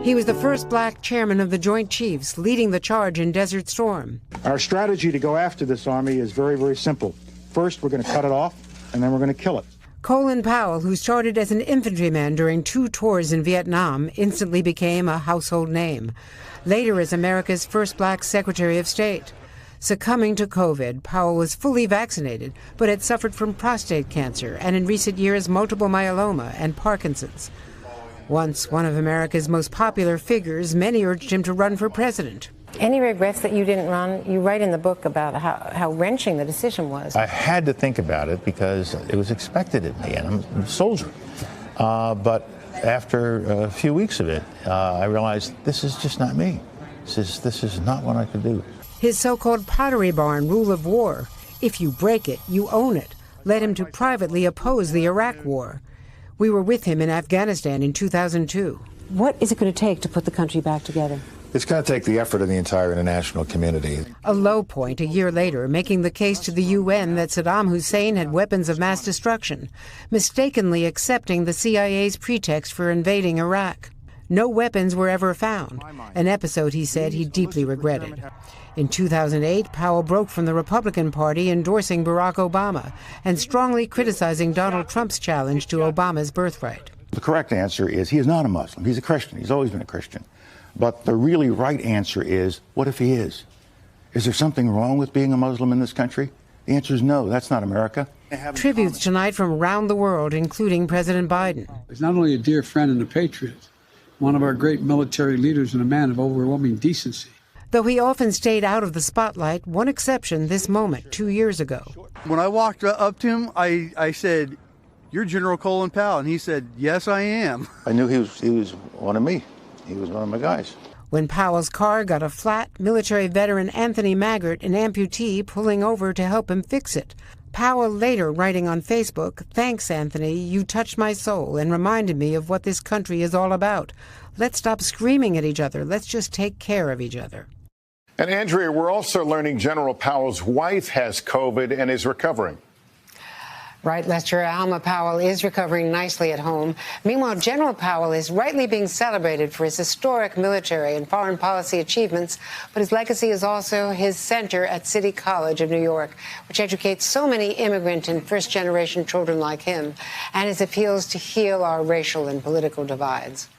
He was the first black chairman of the Joint Chiefs, leading the charge in Desert Storm. Our strategy to go after this army is very, very simple. First, we're going to cut it off, and then we're going to kill it. Colin Powell, who started as an infantryman during 2 tours in Vietnam, instantly became a household name. Later as America's first black Secretary of State. Succumbing to COVID, Powell was fully vaccinated, but had suffered from prostate cancer and in recent years multiple myeloma and Parkinson's. Once one of America's most popular figures, many urged him to run for president. Any regrets that you didn't run? You write in the book about how wrenching the decision was. I had to think about it because it was expected of me, and I'm a soldier. But after a few weeks of it, I realized this is just not me. This is not what I could do. His so-called Pottery Barn rule of war, if you break it, you own it, led him to privately oppose the Iraq War. We were with him in Afghanistan in 2002. What is it going to take to put the country back together? It's going to take the effort of the entire international community. A low point a year later, making the case to the UN that Saddam Hussein had weapons of mass destruction, mistakenly accepting the CIA's pretext for invading Iraq. No weapons were ever found, an episode he said he deeply regretted. In 2008, Powell broke from the Republican Party, endorsing Barack Obama and strongly criticizing Donald Trump's challenge to Obama's birthright. The correct answer is he is not a Muslim. He's a Christian. He's always been a Christian. But the really right answer is, what if he is? Is there something wrong with being a Muslim in this country? The answer is no. That's not America. Tributes tonight from around the world, including President Biden. He's not only a dear friend and a patriot, one of our great military leaders and a man of overwhelming decency. Though he often stayed out of the spotlight, one exception this moment 2 years ago. When I walked up to him, I said, "You're General Colin Powell," and he said, "Yes, I am." I knew he was one of me. He was one of my guys. When Powell's car got a flat, military veteran Anthony Maggart, an amputee, pulling over to help him fix it. Powell later writing on Facebook, "Thanks, Anthony, you touched my soul and reminded me of what this country is all about. Let's stop screaming at each other. Let's just take care of each other." And Andrea, we're also learning General Powell's wife has COVID and is recovering. Right, Lester. Alma Powell is recovering nicely at home. Meanwhile, General Powell is rightly being celebrated for his historic military and foreign policy achievements, but his legacy is also his center at City College of New York, which educates so many immigrant and first-generation children like him, and his appeals to heal our racial and political divides.